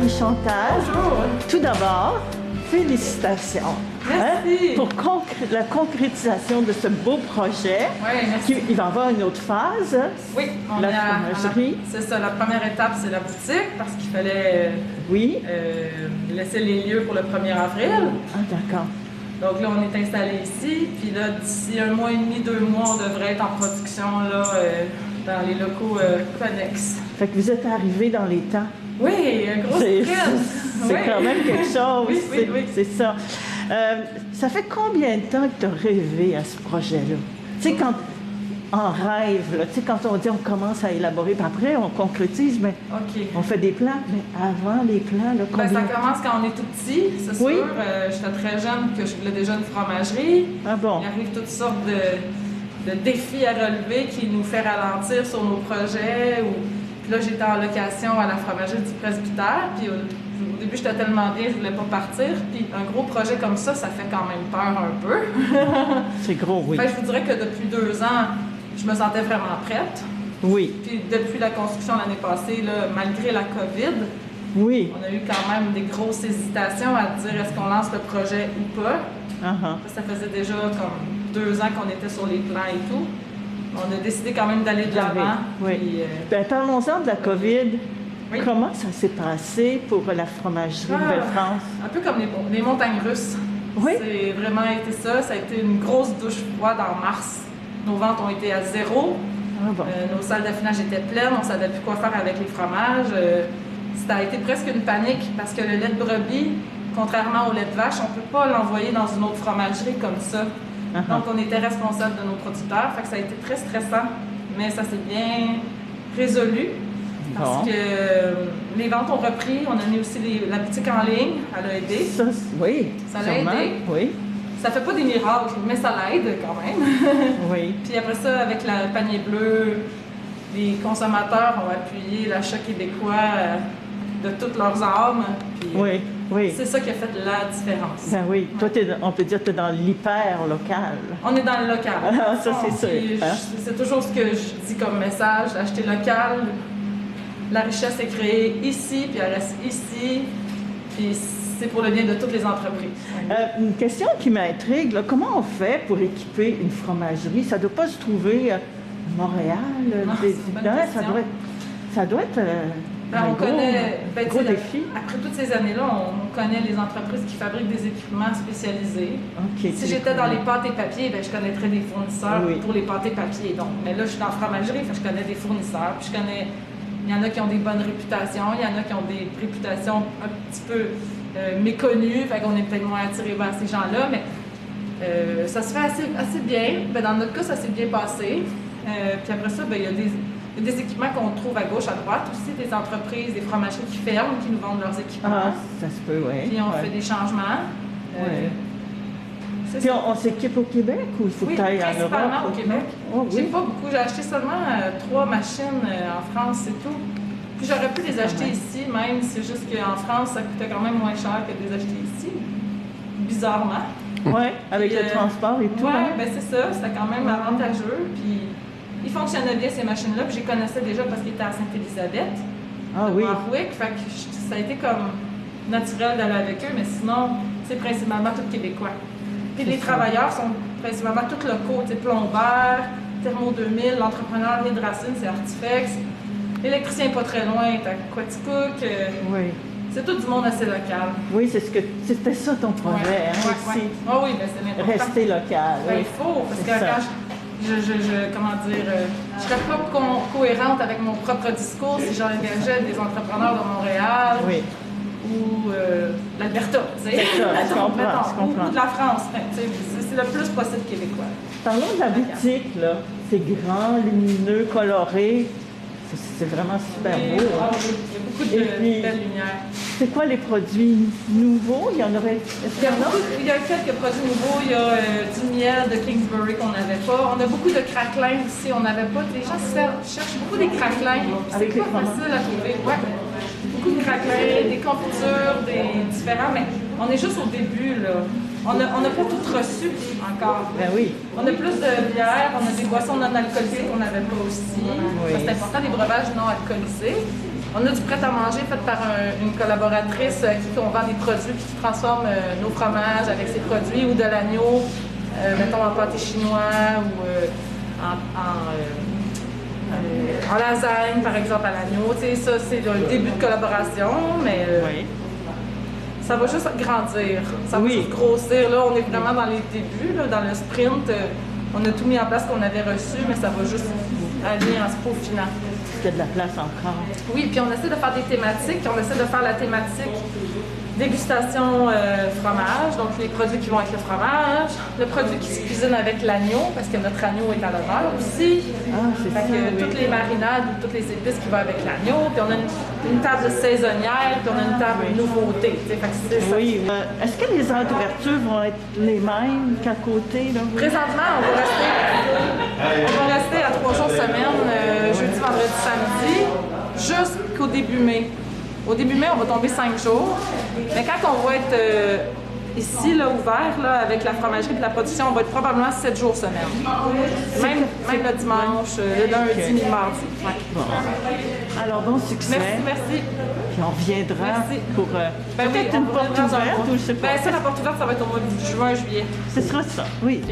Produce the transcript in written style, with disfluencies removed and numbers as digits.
Marie-Chantal. Bonjour. Tout d'abord, félicitations. Merci. Pour la concrétisation de ce beau projet. Oui, merci. Il va y avoir une autre phase. Oui, on La est fromagerie. c'est ça, la première étape, c'est la boutique, parce qu'il fallait Oui. laisser les lieux pour le 1er avril. Ah, d'accord. Donc là, on est installé ici, puis là, d'ici 1 mois et demi, 2 mois, on devrait être en production là, dans les locaux connexes. Fait que vous êtes arrivé dans les temps. Oui, un gros C'est sprint. quand même quelque chose. Oui, oui, oui. C'est ça. Ça fait combien de temps que tu as rêvé à ce projet-là? Tu sais, quand en rêve, là, tu sais, quand on dit on commence à élaborer, puis après on concrétise, mais OK. on fait des plans, mais avant les plans, là, Ben, combien? ça commence quand on est tout petit, c'est Oui. sûr. J'étais très jeune que je voulais déjà une fromagerie. Ah bon? Il arrive toutes sortes de défis à relever qui nous fait ralentir sur nos projets. Puis là, j'étais en location à la fromagerie du presbytère. Puis au début, j'étais tellement bien, je voulais pas partir. Puis un gros projet comme ça fait quand même peur un peu. C'est gros, oui. Fait que je vous dirais que depuis 2 ans, je me sentais vraiment prête. Oui, Puis depuis la construction l'année passée, là, malgré la COVID, oui. on a eu quand même des grosses hésitations à dire est-ce qu'on lance le projet ou pas. Uh-huh. Ça faisait déjà comme 2 ans qu'on était sur les plans et tout. On a décidé quand même d'aller de l'avant. Oui. Puis, Ben, parlons-en de la COVID. Oui. Comment ça s'est passé pour la fromagerie Nouvelle-France? un peu comme les montagnes russes. Oui. C'est vraiment été ça. Ça a été une grosse douche froide en mars. Nos ventes ont été à 0. Ah bon. Nos salles d'affinage étaient pleines. On ne savait plus quoi faire avec les fromages. Ça a été presque une panique parce que le lait de brebis, contrairement au lait de vache, on ne peut pas l'envoyer dans une autre fromagerie comme ça. Uh-huh. Donc, on était responsable de nos producteurs. Fait que ça a été très stressant, mais ça s'est bien résolu parce Bon. que les ventes ont repris. On a mis aussi la boutique en ligne. Elle a aidé. Ça, oui. Ça l'a sûrement. aidé. Oui, Ça fait pas des miracles, mais ça l'aide quand même. oui. Puis après ça, avec le panier bleu, les consommateurs ont appuyé l'achat québécois de toutes leurs âmes. Puis, Oui, oui. c'est ça qui a fait la différence. Ben oui. Toi, on peut dire que tu es dans l'hyper local. On est dans le local. Ah, ça, c'est Puis, sûr, hein? C'est toujours ce que je dis comme message, acheter local. La richesse est créée ici, puis elle reste ici. Puis c'est pour le bien de toutes les entreprises. Une question qui m'intrigue, là, comment on fait pour équiper une fromagerie? Ça ne doit pas se trouver à Montréal, Non, c'est une bonne hein, question. ça doit être Ben, un on gros, connaît, ben, gros tu sais, défi. Après toutes ces années-là, on connaît les entreprises qui fabriquent des équipements spécialisés. OK, Si j'étais dans les pâtes et papiers, ben, je connaîtrais des fournisseurs Oui. pour les pâtes et papiers. Donc, mais là, je suis dans la fromagerie, fait que je connais des fournisseurs. Puis il y en a qui ont des bonnes réputations, il y en a qui ont des réputations un petit peu méconnues, fait qu'on est peut-être moins attiré vers ces gens-là, mais ça se fait assez bien. Ben, dans notre cas, ça s'est bien passé. Puis après ça, ben, il y a des équipements qu'on trouve à gauche, à droite aussi, des entreprises, des fromageries qui ferment, qui nous vendent leurs équipements. Ah, ça se peut, oui. Puis on fait des changements. Ouais. C'est Puis ça. on s'équipe au Québec ou il faut Oui, que tu ailles en Europe? principalement au Québec. Oh, J'ai oui. pas beaucoup. J'ai acheté seulement 3 machines en France, c'est tout. Puis j'aurais pu les acheter ici, même. C'est juste qu'en France, ça coûtait quand même moins cher que de les acheter ici. Bizarrement. Oui, avec Puis, le transport et tout. Ouais, hein? ben c'est ça. C'était quand même avantageux. Puis ils fonctionnaient bien, ces machines-là. Puis je les connaissais déjà parce qu'ils étaient à Sainte-Élisabeth. Ah de oui. Warwick. Fait que ça a été comme naturel d'aller avec eux, mais sinon, c'est principalement tout québécois. Puis les travailleurs sont principalement tous locaux, tu sais, Plombert, Thermo 2000, l'entrepreneur Hydracine, c'est Artifex. L'électricien pas très loin, est à Quaticook. Oui. C'est tout du monde assez local. Oui, c'était ça ton projet, hein, aussi. Ah oui, ben c'est l'important. Rester local. Ben, oui. il faut, parce C'est que ça. quand comment dire, je serais pas cohérente avec mon propre discours si j'engageais des entrepreneurs de Montréal Oui. ou l'Alberta, tu sais. C'est ça, je Mettons, comprends. ou de la France, tu sais, c'est le plus possible québécois. Parlons de la boutique, là. C'est grand, lumineux, coloré. C'est vraiment super Oui, beau. ah hein. oui, il y a beaucoup Et de puis- belles lumières. C'est quoi les produits nouveaux? Il y en aurait... Est-ce Il y, qu'il y en a? il y a quelques produits nouveaux. Il y a du miel de Kingsbury qu'on n'avait pas. On a beaucoup de craquelins aussi. On n'avait pas. Les gens cherchent beaucoup des craquelins. Avec C'est les pas facile à trouver. Ouais. Beaucoup de craquelins, des confitures, des différents. Mais on est juste au début, là. On n'a pas tout reçu encore. Ben oui. On a plus de bière, on a des boissons non alcoolisées qu'on n'avait pas aussi. Oui. C'est important, des breuvages non alcoolisés. On a du prêt-à-manger fait par une collaboratrice à qui on vend des produits qui transforme nos fromages avec ces produits ou de l'agneau, mettons en pâté chinois ou en lasagne, par exemple, à l'agneau. Tu sais, ça, c'est le début de collaboration, mais Oui. ça va juste grandir, ça va juste grossir. Là, on est vraiment dans les débuts, là, dans le sprint. On a tout mis en place qu'on avait reçu, mais ça va juste aller en se peaufinant. Il y a de la place encore. Oui, puis on essaie de faire des thématiques. On essaie de faire la thématique dégustation fromage, donc les produits qui vont avec le fromage, le produit qui se cuisine avec l'agneau, parce que notre agneau est à l'honneur aussi. Ah, c'est ça, oui. Toutes les marinades ou toutes les épices qui vont avec l'agneau. Puis on a une table saisonnière, puis on a une table nouveauté. Fait que c'est ça. Oui. Est-ce que les heures d'ouverture vont être les mêmes qu'à côté? Là? Présentement, on va rester à 3 jours semaine, jeudi, vendredi, samedi, jusqu'au début mai. Au début mai, on va tomber 5 jours. Mais quand on va être ici, là, ouvert, là, avec la fromagerie et la production, on va être probablement 7 jours semaine. Même le dimanche, le lundi, le mardi. Ouais. Bon. Alors, bon succès. Merci. Puis on reviendra Merci. pour peut-être une porte ouverte ou je sais pas. Ben, ça, la porte ouverte, ça va être au mois de juin, juillet. Ce sera ça, oui.